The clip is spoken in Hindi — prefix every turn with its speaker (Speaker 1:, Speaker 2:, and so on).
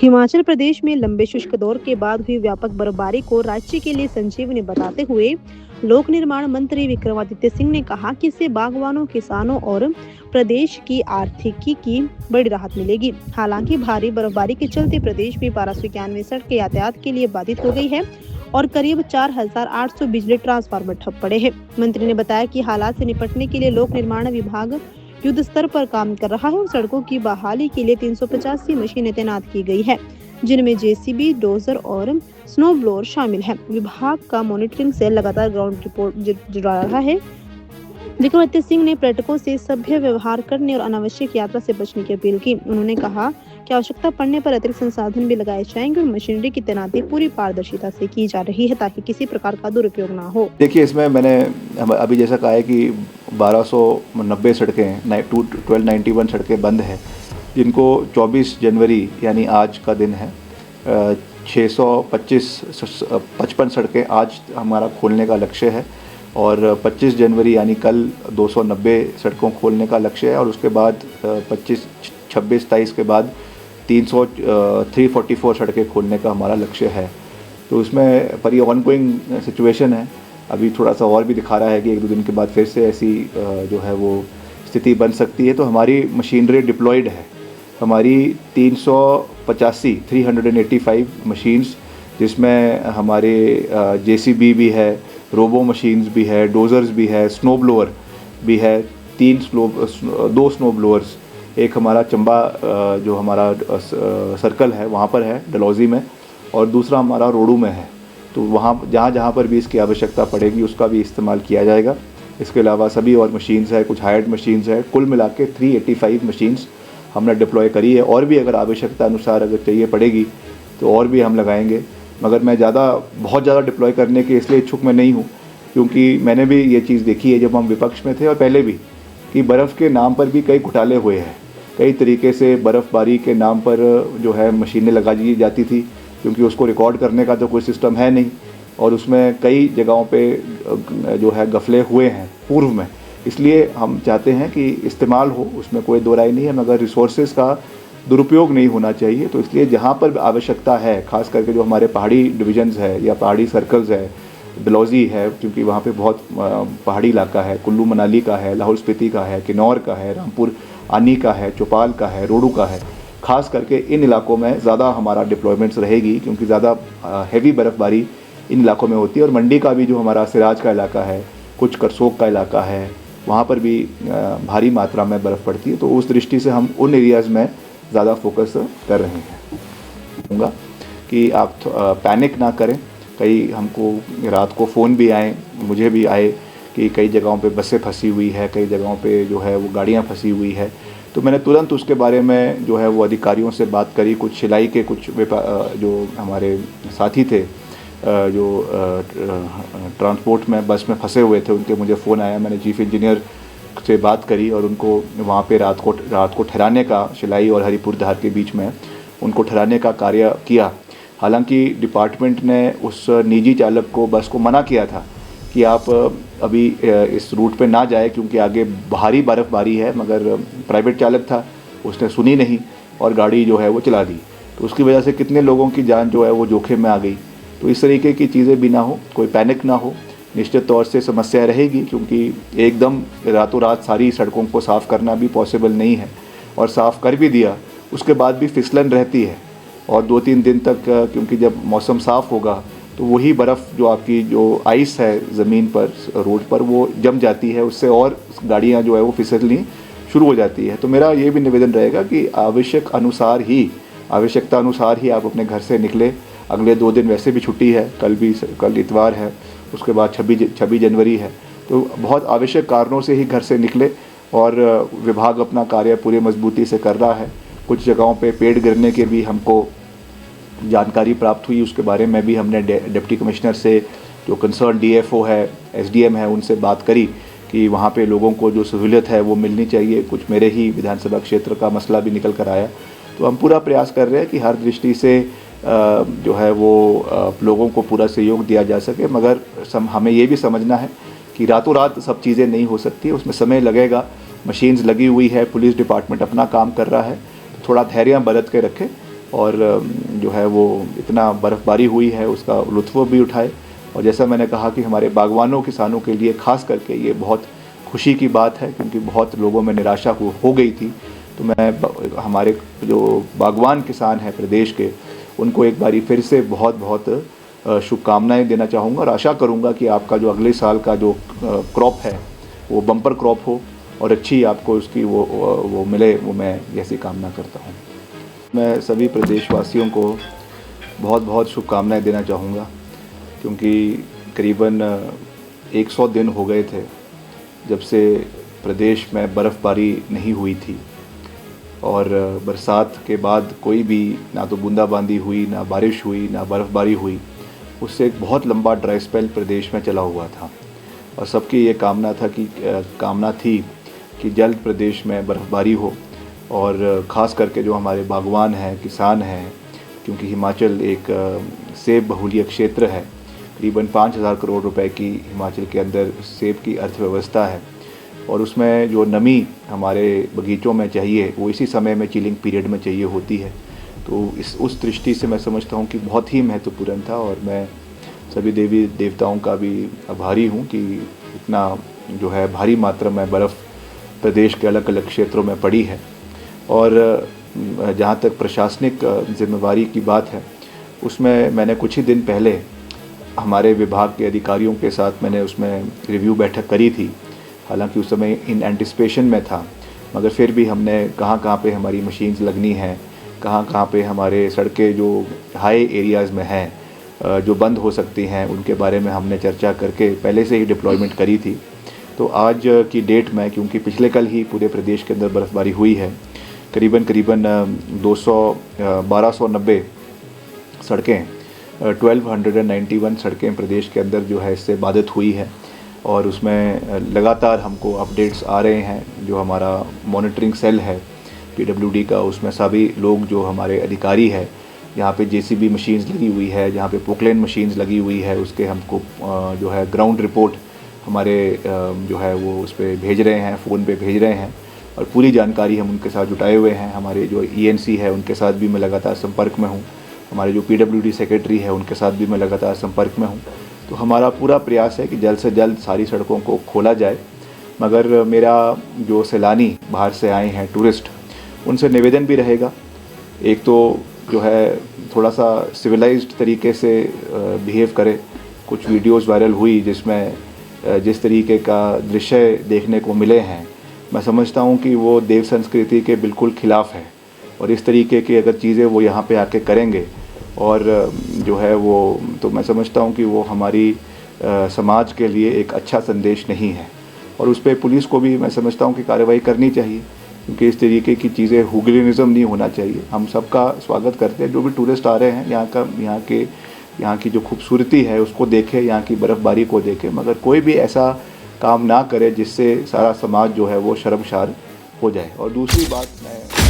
Speaker 1: हिमाचल प्रदेश में लंबे शुष्क दौर के बाद हुई व्यापक बर्फबारी को राज्य के लिए संजीवनी बताते हुए लोक निर्माण मंत्री विक्रमादित्य सिंह ने कहा कि इससे बागवानों, किसानों और प्रदेश की आर्थिकी की बड़ी राहत मिलेगी। हालांकि भारी बर्फबारी के चलते प्रदेश में 1291 सड़कें यातायात के लिए बाधित हो गई है और करीब 4800 बिजली ट्रांसफार्मर ठप पड़े हैं। मंत्री ने बताया कि हालात से निपटने के लिए लोक निर्माण विभाग युद्ध स्तर पर काम कर रहा है और सड़कों की बहाली के लिए 385 मशीनें तैनात की गई है, जिनमें जेसीबी, डोजर और स्नो ब्लोअर शामिल हैं। विभाग का मॉनिटरिंग सेल लगातार ग्राउंड रिपोर्ट जुड़ा रहा है। विक्रमादित्य सिंह ने पर्यटकों से सभ्य व्यवहार करने और अनावश्यक यात्रा से बचने की अपील की। उन्होंने कहा कि आवश्यकता पड़ने पर अतिरिक्त संसाधन भी लगाए जाएंगे और मशीनरी की तैनाती पूरी पारदर्शिता से की जा रही है ताकि किसी प्रकार का दुरुपयोग ना हो।
Speaker 2: देखिए, इसमें मैंने अभी जैसा कहा है कि 1290 सड़कें 1291 सड़कें बंद हैं, जिनको 24 जनवरी यानी आज का दिन है 655 सड़कें आज हमारा खोलने का लक्ष्य है और 25 जनवरी यानी कल 290 सड़कों खोलने का लक्ष्य है और उसके बाद 25, 26, 27 के बाद 344 सड़कें खोलने का हमारा लक्ष्य है। तो उसमें पर ये ऑनगोइंग सिचुएशन है, अभी थोड़ा सा और भी दिखा रहा है कि एक दो दिन के बाद फिर से ऐसी जो है स्थिति बन सकती है। तो हमारी मशीनरी डिप्लॉयड है, हमारी 385 मशीन्स, जिसमें हमारे जेसीबी भी है, रोबो मशीन्स भी है, डोजर्स भी है, स्नो ब्लोअर भी है, 2 स्नो ब्लोअर्स, एक हमारा चंबा जो हमारा सर्कल है वहाँ पर है डलहौजी में और दूसरा हमारा रोडू में है। तो वहाँ जहाँ पर भी इसकी आवश्यकता पड़ेगी उसका भी इस्तेमाल किया जाएगा। इसके अलावा सभी और मशीन्स है, कुछ हायर्ड मशीन्स है, कुल मिला के 385 मशीन्स हमने डिप्लॉय करी है और भी अगर आवश्यकता अनुसार अगर चाहिए पड़ेगी तो और भी हम लगाएंगे। मगर मैं बहुत ज़्यादा डिप्लॉय करने के इसलिए इच्छुक मैं नहीं हूँ, क्योंकि मैंने भी ये चीज़ देखी है जब हम विपक्ष में थे और पहले भी, कि बर्फ़ के नाम पर भी कई घोटाले हुए हैं। कई तरीके से बर्फ़बारी के नाम पर जो है मशीनें लगा दी जाती थी, क्योंकि उसको रिकॉर्ड करने का तो कोई सिस्टम है नहीं और उसमें कई जगहों पे जो है गफले हुए हैं पूर्व में। इसलिए हम चाहते हैं कि इस्तेमाल हो, उसमें कोई दो राय नहीं है, मगर रिसोर्सेज का दुरुपयोग नहीं होना चाहिए। तो इसलिए जहाँ पर आवश्यकता है, ख़ास करके जो हमारे पहाड़ी डिविजन्स है या पहाड़ी सर्कल्स है, डलहौजी है क्योंकि वहाँ पे बहुत पहाड़ी इलाका है, कुल्लू मनाली का है, लाहौल स्पीति का है, किन्नौर का है, रामपुर आनी का है, चौपाल का है, रोडू का है, ख़ास करके इन इलाकों में ज़्यादा हमारा डिप्लॉयमेंट्स रहेगी क्योंकि ज़्यादा हैवी बर्फ़बारी इन इलाकों में होती है। और मंडी का भी जो हमारा सिराज का इलाका है, कुछ करसोग का इलाका है, वहाँ पर भी भारी मात्रा में बर्फ़ पड़ती है। तो उस दृष्टि से हम उन एरियाज़ में ज़्यादा फोकस कर रहे हैं। कहूँगा कि आप पैनिक ना करें। कई हमको रात को फ़ोन भी आए, मुझे भी आए कि कई जगहों पे बसें फंसी हुई है, कई जगहों पे जो है वो गाड़ियाँ फंसी हुई है। तो मैंने तुरंत उसके बारे में जो है वो अधिकारियों से बात करी। कुछ सिलाई के कुछ जो हमारे साथी थे जो ट्रांसपोर्ट में बस में फंसे हुए थे, उनके मुझे फ़ोन आया। मैंने चीफ इंजीनियर से बात करी और उनको वहाँ पे रात को ठहराने का, शिलाई और हरिपुर धार के बीच में उनको ठहराने का कार्य किया। हालांकि डिपार्टमेंट ने उस निजी चालक को बस को मना किया था कि आप अभी इस रूट पे ना जाए क्योंकि आगे भारी बर्फ़बारी है, मगर प्राइवेट चालक था, उसने सुनी नहीं और गाड़ी जो है वो चला दी। तो उसकी वजह से कितने लोगों की जान जो है वो जोखिम में आ गई। तो इस तरीके की चीज़ें भी ना हो, कोई पैनिक ना हो। निश्चित तौर से समस्या रहेगी क्योंकि एकदम रातों रात सारी सड़कों को साफ़ करना भी पॉसिबल नहीं है और साफ़ कर भी दिया उसके बाद भी फिसलन रहती है और 2-3 दिन तक, क्योंकि जब मौसम साफ़ होगा तो वही बर्फ़ जो आपकी जो आइस है ज़मीन पर, रोड पर, वो जम जाती है, उससे और गाड़ियाँ जो है वो फिसलनी शुरू हो जाती है। तो मेरा ये भी निवेदन रहेगा कि आवश्यकता अनुसार ही आप अपने घर से निकले। अगले 2 दिन वैसे भी छुट्टी है, कल इतवार है, उसके बाद 26 जनवरी है। तो बहुत आवश्यक कारणों से ही घर से निकले और विभाग अपना कार्य पूरी मजबूती से कर रहा है। कुछ जगहों पे पेड़ गिरने के भी हमको जानकारी प्राप्त हुई, उसके बारे में भी हमने डिप्टी कमिश्नर से, जो कंसर्न डीएफओ है, एसडीएम है, उनसे बात करी कि वहाँ पे लोगों को जो सहूलियत है वो मिलनी चाहिए। कुछ मेरे ही विधानसभा क्षेत्र का मसला भी निकल कर आया। तो हम पूरा प्रयास कर रहे हैं कि हर दृष्टि से जो है वो लोगों को पूरा सहयोग दिया जा सके, मगर हमें ये भी समझना है कि रातों रात सब चीज़ें नहीं हो सकती, उसमें समय लगेगा। मशीन्स लगी हुई है, पुलिस डिपार्टमेंट अपना काम कर रहा है, तो थोड़ा धैर्य बरत के रखें और जो है वो इतना बर्फ़बारी हुई है उसका लुत्फ़ भी उठाए। और जैसा मैंने कहा कि हमारे बागवानों किसानों के लिए ख़ास करके ये बहुत खुशी की बात है, क्योंकि बहुत लोगों में निराशा हो गई थी। तो मैं हमारे जो बागवान किसान हैं प्रदेश के, उनको एक बारी फिर से बहुत बहुत शुभकामनाएं देना चाहूँगा और आशा करूँगा कि आपका जो अगले साल का जो क्रॉप है वो बम्पर क्रॉप हो और अच्छी आपको उसकी वो मिले, वो मैं ऐसी कामना करता हूँ। मैं सभी प्रदेशवासियों को बहुत बहुत शुभकामनाएं देना चाहूँगा, क्योंकि करीबन 100 दिन हो गए थे जब से प्रदेश में बर्फ़बारी नहीं हुई थी और बरसात के बाद कोई भी ना तो बूंदाबांदी हुई, ना बारिश हुई, ना बर्फ़बारी हुई। उससे एक बहुत लंबा ड्राई स्पेल प्रदेश में चला हुआ था और सबकी ये कामना थी कि जल्द प्रदेश में बर्फ़बारी हो और ख़ास करके जो हमारे बागवान हैं, किसान हैं, क्योंकि हिमाचल एक सेब बहुल्य क्षेत्र है। करीबन 5,000 करोड़ रुपए की हिमाचल के अंदर सेब की अर्थव्यवस्था है और उसमें जो नमी हमारे बगीचों में चाहिए वो इसी समय में चिलिंग पीरियड में चाहिए होती है। तो उस दृष्टि से मैं समझता हूँ कि बहुत ही महत्वपूर्ण था और मैं सभी देवी देवताओं का भी आभारी हूँ कि इतना जो है भारी मात्रा में बर्फ़ प्रदेश के अलग अलग क्षेत्रों में पड़ी है। और जहाँ तक प्रशासनिक जिम्मेवारी की बात है, उसमें मैंने कुछ ही दिन पहले हमारे विभाग के अधिकारियों के साथ मैंने उसमें रिव्यू बैठक करी थी। हालांकि उस समय इन एंटिसिपेशन में था, मगर फिर भी हमने कहाँ पे हमारी मशीन्स लगनी हैं, कहाँ पे हमारे सड़कें जो हाई एरियाज़ में हैं जो बंद हो सकती हैं, उनके बारे में हमने चर्चा करके पहले से ही डिप्लॉयमेंट करी थी। तो आज की डेट में, क्योंकि पिछले कल ही पूरे प्रदेश के अंदर बर्फ़बारी हुई है, करीबन 1290 सड़कें 1291 सड़कें प्रदेश के अंदर जो है इससे बाधित हुई है और उसमें लगातार हमको अपडेट्स आ रहे हैं। जो हमारा मॉनिटरिंग सेल है PWD का, उसमें सभी लोग जो हमारे अधिकारी है, यहाँ पे JCB मशीन्स लगी हुई है, जहाँ पे पोकलेन मशीन्स लगी हुई है, उसके हमको जो है ग्राउंड रिपोर्ट हमारे जो है वो उस पर भेज रहे हैं, फ़ोन पे भेज रहे हैं और पूरी जानकारी हम उनके साथ जुटाए हुए हैं। हमारे जो ENC है उनके साथ भी मैं लगातार संपर्क में हूँ, हमारे जो PWD सेक्रेटरी है उनके साथ भी मैं लगातार संपर्क में हूँ। तो हमारा पूरा प्रयास है कि जल्द से जल्द सारी सड़कों को खोला जाए। मगर मेरा जो सैलानी बाहर से आए हैं टूरिस्ट, उनसे निवेदन भी रहेगा, एक तो जो है थोड़ा सा सिविलाइज्ड तरीके से बिहेव करे। कुछ वीडियोस वायरल हुई जिसमें जिस तरीके का दृश्य देखने को मिले हैं, मैं समझता हूँ कि वो देव संस्कृति के बिल्कुल ख़िलाफ़ है और इस तरीके की अगर चीज़ें वो यहाँ पे आके करेंगे और जो है वो, तो मैं समझता हूँ कि वो हमारी समाज के लिए एक अच्छा संदेश नहीं है और उस पर पुलिस को भी मैं समझता हूँ कि कार्रवाई करनी चाहिए, क्योंकि इस तरीके की चीज़ें हुगलिनिज़म नहीं होना चाहिए। हम सबका स्वागत करते हैं, जो भी टूरिस्ट आ रहे हैं यहाँ की जो खूबसूरती है उसको देखें, यहाँ की बर्फ़बारी को देखें, मगर कोई भी ऐसा काम ना करे जिससे सारा समाज जो है वो शर्मसार हो जाए। और दूसरी बात मैं